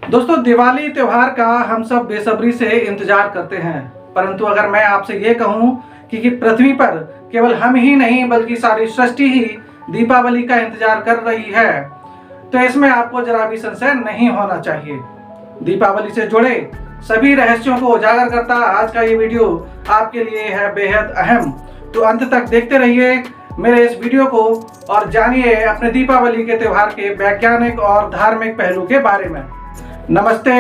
दोस्तों, दिवाली त्योहार का हम सब बेसब्री से इंतजार करते हैं। परंतु अगर मैं आपसे ये कहूं कि पृथ्वी पर केवल हम ही नहीं बल्कि सारी सृष्टि ही दीपावली का इंतजार कर रही है, तो इसमें आपको जरा भी संशय नहीं होना चाहिए। दीपावली से जुड़े सभी रहस्यों को उजागर करता आज का ये वीडियो आपके लिए है बेहद अहम। तो अंत तक देखते रहिए मेरे इस वीडियो को और जानिए अपने दीपावली के त्योहार के वैज्ञानिक और धार्मिक पहलू के बारे में। नमस्ते,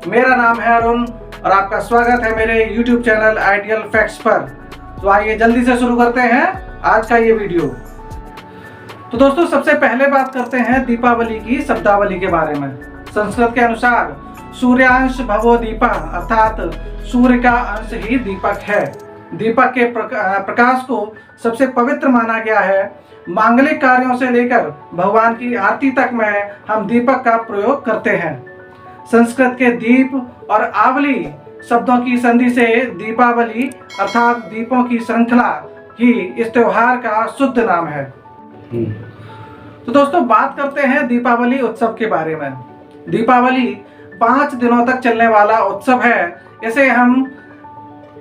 मेरा नाम है अरुण और आपका स्वागत है मेरे YouTube चैनल आइडियल फैक्ट्स पर। तो आइए जल्दी से शुरू करते हैं आज का ये वीडियो। तो दोस्तों, सबसे पहले बात करते हैं दीपावली की शब्दावली के बारे में। संस्कृत के अनुसार सूर्यांश भवो दीपा, अर्थात सूर्य का अंश ही दीपक है। दीपक के प्रकाश को सबसे पवित्र माना गया है। मांगलिक कार्यों से लेकर भगवान की आरती तक में हम दीपक का प्रयोग करते हैं। संस्कृत के दीप और आवली शब्दों की संधि से दीपावली अर्थात दीपों की श्रृंखला ही इस त्योहार का शुद्ध नाम है। तो दोस्तों, बात करते हैं दीपावली उत्सव के बारे में। दीपावली 5 दिनों तक चलने वाला उत्सव है। इसे हम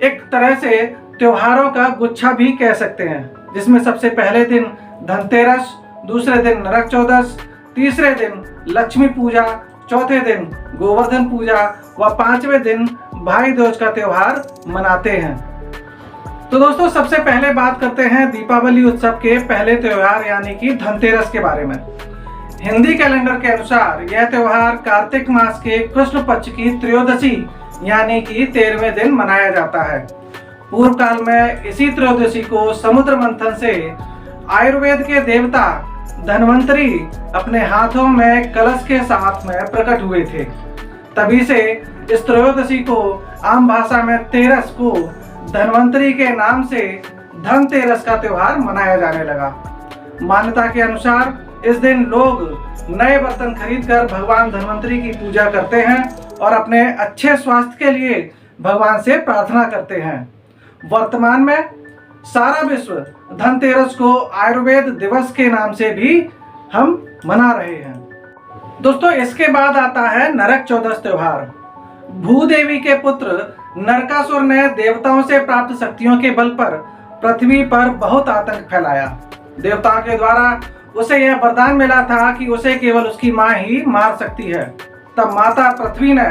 एक तरह से त्योहारों का गुच्छा भी कह सकते हैं, जिसमें सबसे पहले दिन धनतेरस, दूसरे दिन नरक चौदस, तीसरे दिन लक्ष्मी पूजा, चौथे दिन गोवर्धन पूजा व 5वें दिन भाई दूज का त्योहार मनाते हैं। तो दोस्तों, सबसे पहले बात करते हैं दीपावली उत्सव के पहले त्योहार यानी कि धनतेरस के बारे में। हिंदी कैलेंडर के अनुसार यह त्योहार कार्तिक मास के कृष्ण पक्ष की त्रयोदशी यानी कि 13वें दिन मनाया जाता है। पूर्व काल में इसी त्रयोदशी को समुद्र मंथन से आयुर्वेद के देवता धन्वंतरी अपने हाथों में कलश के साथ में प्रकट हुए थे। तभी से इस त्रयोदशी को आम भाषा में तेरस को धन्वंतरी के नाम से धनतेरस का त्योहार मनाया जाने लगा। मान्यता के अनुसार इस दिन लोग नए बर्तन खरीदकर भगवान धन्वंतरी की पूजा करते हैं और अपने अच्छे स्वास्थ्य के लिए भगवान से प्रार्थना करते हैं। वर्तमान में सारा विश्व धनतेरस को आयुर्वेद दिवस के नाम से भी हम मना रहे हैं। दोस्तों, इसके बाद आता है नरक चौदस त्योहार। भूदेवी के पुत्र नरकासुर ने देवताओं से प्राप्त शक्तियों के बल पर पृथ्वी पर बहुत आतंक फैलाया। देवताओं के द्वारा उसे यह वरदान मिला था कि उसे केवल उसकी मां ही मार सकती है। तब माता पृथ्वी ने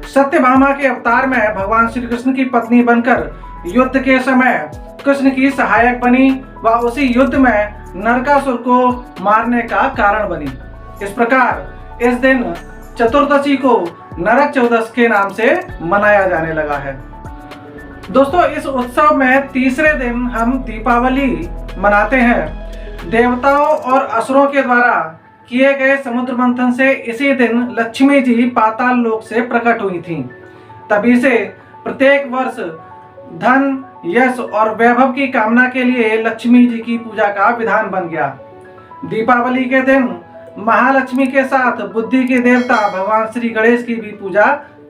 सत्यभामा के अवतार में भगवान श्री कृष्ण की पत्नी बनकर युद्ध के समय कृष्ण की सहायक बनी व उसी युद्ध में नरकासुर को मारने का कारण बनी। इस प्रकार इस दिन चतुर्दशी को नरक चौदस के नाम से मनाया जाने लगा है। दोस्तों, इस उत्सव में तीसरे दिन हम दीपावली मनाते हैं। देवताओं और असुरों के द्वारा किए गए समुद्र मंथन से इसी दिन लक्ष्मी जी पाताल लोक से प्रकट हुई थीं। तभी से प्रत्येक वर्ष धन, यश और वैभव की कामना के लिए लक्ष्मी जी की पूजा का विधान बन गया। दीपावली के दिन महालक्ष्मी के साथ बुद्धि के देवता भगवान श्री गणेश की भी पूजा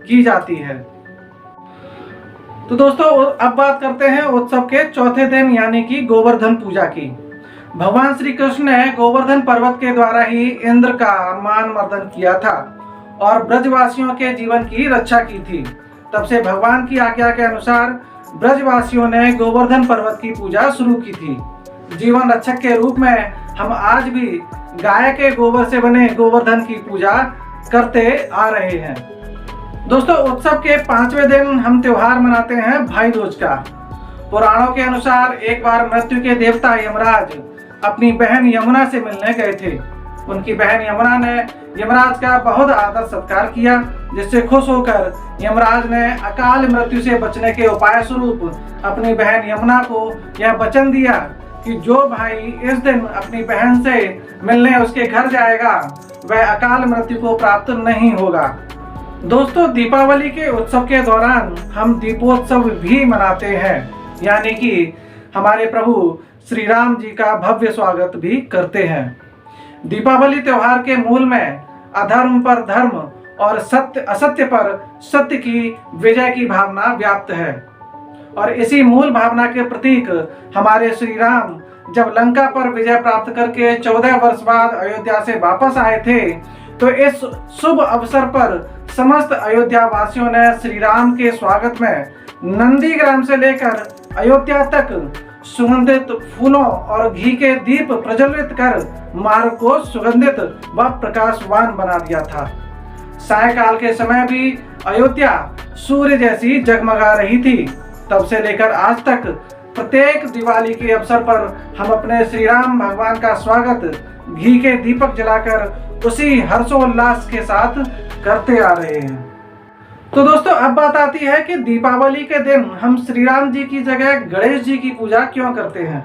की जाती है। तो दोस्तों, अब बात करते हैं उत्सव के चौथे दिन यानी कि गोवर्धन पूजा की। भगवान श्री कृष्ण ने गोवर्धन पर्वत के द्वारा ही इंद्र का मान मर्दन किया था और ब्रजवासियों के जीवन की रक्षा की थी। तब से भगवान की आज्ञा के अनुसार ब्रजवासियों ने गोवर्धन पर्वत की पूजा शुरू की थी। जीवन रक्षक के रूप में हम आज भी गाय के गोबर से बने गोवर्धन की पूजा करते आ रहे हैं। दोस्तों, उत्सव के 5वें दिन हम त्योहार मनाते हैं भाई दूज का। पुराणों के अनुसार एक बार मृत्यु के देवता यमराज अपनी बहन यमुना से मिलने गए थे। उनकी बहन यमुना ने यमराज का बहुत आदर सत्कार किया, जिससे खुश होकर यमराज ने अकाल मृत्यु से बचने के उपाय स्वरूप अपनी बहन यमुना को यह वचन दिया कि जो भाई इस दिन अपनी बहन से मिलने उसके घर जाएगा वह अकाल मृत्यु को प्राप्त नहीं होगा। दोस्तों, दीपावली के उत्सव के दौरान हम दीपोत्सव भी मनाते हैं, यानी कि हमारे प्रभु श्री राम जी का भव्य स्वागत भी करते हैं। दीपावली त्योहार के मूल में अधर्म पर धर्म और सत्य असत्य पर सत्य की विजय की भावना व्याप्त है और इसी मूल भावना के प्रतीक हमारे श्री राम जब लंका पर विजय प्राप्त करके 14 वर्ष बाद अयोध्या से वापस आए थे, तो इस शुभ अवसर पर समस्त अयोध्या वासियों ने श्री राम के स्वागत में नंदीग्राम से लेकर अयोध्या तक सुगंधित फूलों और घी के दीप प्रज्वलित कर मार्ग को सुगंधित व प्रकाशवान बना दिया था। सायंकाल के समय भी अयोध्या सूर्य जैसी जगमगा रही थी। तब से लेकर आज तक प्रत्येक दिवाली के अवसर पर हम अपने श्री राम भगवान का स्वागत घी के दीपक जलाकर उसी हर्षोल्लास के साथ करते आ रहे हैं। तो दोस्तों, अब बात आती है कि दीपावली के दिन हम श्री राम जी की जगह गणेश जी की पूजा क्यों करते हैं।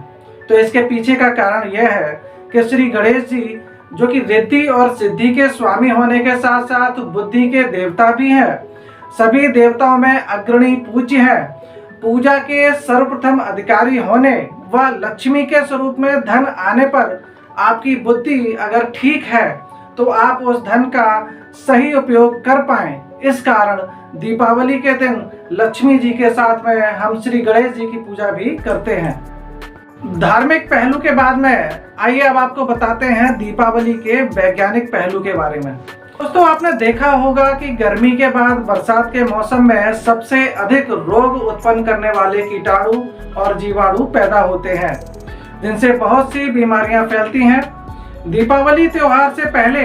तो इसके पीछे का कारण यह है कि श्री गणेश जी, जो कि रिद्धि और सिद्धि के स्वामी होने के साथ साथ बुद्धि के देवता भी हैं, सभी देवताओं में अग्रणी पूज्य हैं। पूजा के सर्वप्रथम अधिकारी होने व लक्ष्मी के स्वरूप में धन आने पर आपकी बुद्धि अगर ठीक है तो आप उस धन का सही उपयोग कर पाएं। इस कारण दीपावली के दिन लक्ष्मी जी के साथ में हम श्री गणेश जी की पूजा भी करते हैं। धार्मिक पहलू के बाद में आइए अब आपको बताते हैं दीपावली के वैज्ञानिक पहलू के बारे में। दोस्तों, आपने देखा होगा कि गर्मी के बाद बरसात के मौसम में सबसे अधिक रोग उत्पन्न करने वाले कीटाणु और जीवाणु पैदा होते हैं, जिनसे बहुत सी बीमारियां फैलती हैं। दीपावली त्योहार से पहले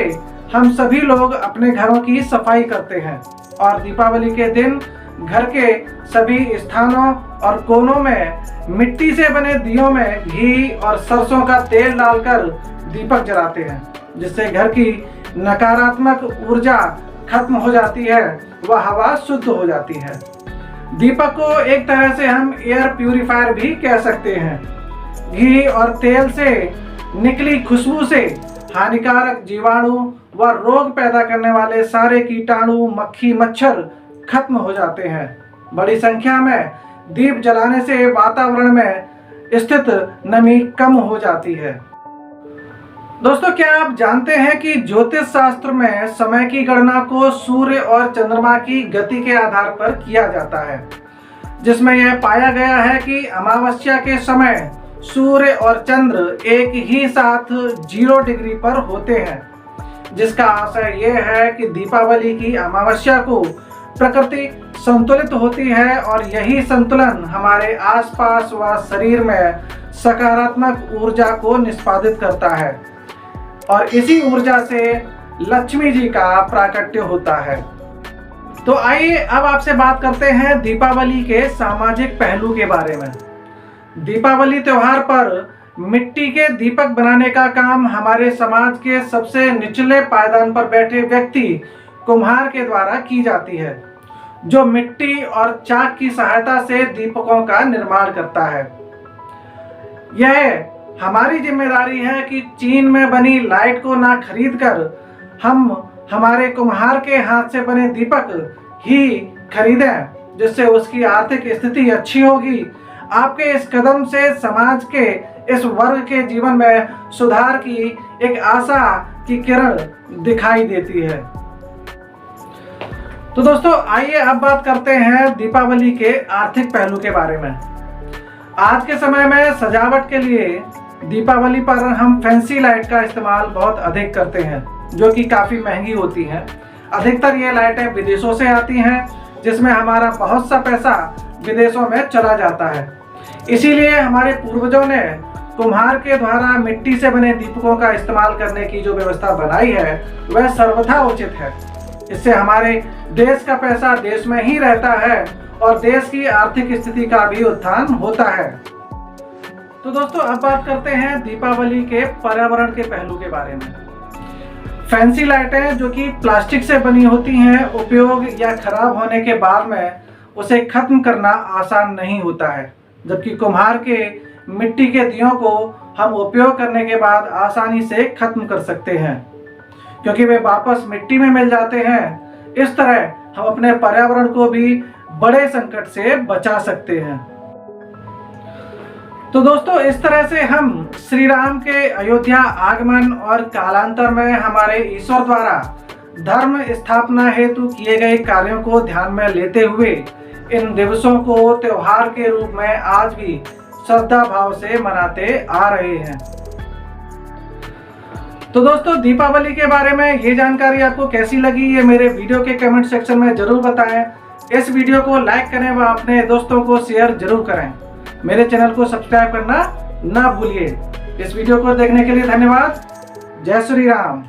हम सभी लोग अपने घरों की सफाई करते हैं और दीपावली के दिन घर के सभी स्थानों और कोनों में मिट्टी से बने दियों में घी और सरसों का तेल डालकर दीपक जलाते हैं, जिससे घर की नकारात्मक ऊर्जा खत्म हो जाती है व हवा शुद्ध हो जाती है। दीपक को एक तरह से हम एयर प्यूरिफायर भी कह सकते हैं। घी और तेल से निकली खुशबू से हानिकारक जीवाणु व रोग पैदा करने वाले सारे कीटाणु, मक्खी, मच्छर खत्म हो जाते हैं। बड़ी संख्या में दीप जलाने से वातावरण में स्थित नमी कम हो जाती है। दोस्तों, क्या आप जानते हैं कि ज्योतिष शास्त्र में समय की गणना को सूर्य और चंद्रमा की गति के आधार पर किया जाता है, जिसमें यह पाया गया है कि अमावस्या के समय सूर्य और चंद्र एक ही साथ 0 डिग्री पर होते हैं, जिसका आशय यह है कि दीपावली की अमावस्या को प्रकृति संतुलित होती है और यही संतुलन हमारे आसपास व शरीर में सकारात्मक ऊर्जा को निष्पादित करता है और इसी ऊर्जा से लक्ष्मी जी का प्राकट्य होता है। तो आइए अब आपसे बात करते हैं दीपावली के सामाजिक पहलू के बारे में। दीपावली त्योहार पर मिट्टी के दीपक बनाने का काम हमारे समाज के सबसे निचले पायदान पर बैठे व्यक्ति कुम्हार के द्वारा की जाती है, जो मिट्टी और चाक की सहायता से दीपकों का निर्माण करता है। यह हमारी जिम्मेदारी है कि चीन में बनी लाइट को ना खरीदकर हम हमारे कुम्हार के हाथ से बने दीपक ही खरीदें, जिससे उसकी आर्थिक स्थिति अच्छी होगी। आपके इस कदम से समाज के इस वर्ग के जीवन में सुधार की एक आशा की किरण दिखाई देती है। तो दोस्तों, आइए अब बात करते हैं दीपावली के आर्थिक पहलू के बारे में। आज के समय में सजावट के लिए दीपावली पर हम फैंसी लाइट का इस्तेमाल बहुत अधिक करते हैं, जो कि काफ़ी महंगी होती हैं। अधिकतर ये लाइटें विदेशों से आती हैं, जिसमें हमारा बहुत सा पैसा विदेशों में चला जाता है। इसीलिए हमारे पूर्वजों ने कुम्हार के द्वारा मिट्टी से बने दीपकों का इस्तेमाल करने की जो व्यवस्था बनाई है वह सर्वथा उचित है। इससे हमारे देश का पैसा देश में ही रहता है और देश की आर्थिक स्थिति का भी उत्थान होता है। तो दोस्तों, अब बात करते हैं दीपावली के पर्यावरण के पहलू के बारे में। फैंसी लाइटें जो कि प्लास्टिक से बनी होती हैं, उपयोग या खराब होने के बाद में उसे खत्म करना आसान नहीं होता है, जबकि कुम्हार के मिट्टी के दियों को हम उपयोग करने के बाद आसानी से खत्म कर सकते हैं, क्योंकि वे वापस मिट्टी में मिल जाते हैं। इस तरह हम अपने पर्यावरण को भी बड़े संकट से बचा सकते हैं। तो दोस्तों, इस तरह से हम श्री राम के अयोध्या आगमन और कालांतर में हमारे ईश्वर द्वारा धर्म स्थापना हेतु किए गए कार्यों को ध्यान में लेते हुए इन दिवसों को त्योहार के रूप में आज भी श्रद्धा भाव से मनाते आ रहे हैं। तो दोस्तों, दीपावली के बारे में ये जानकारी आपको कैसी लगी, ये मेरे वीडियो के कमेंट सेक्शन में जरूर बताएं। इस वीडियो को लाइक करें व अपने दोस्तों को शेयर जरूर करें। मेरे चैनल को सब्सक्राइब करना ना भूलिए। इस वीडियो को देखने के लिए धन्यवाद। जय श्री राम।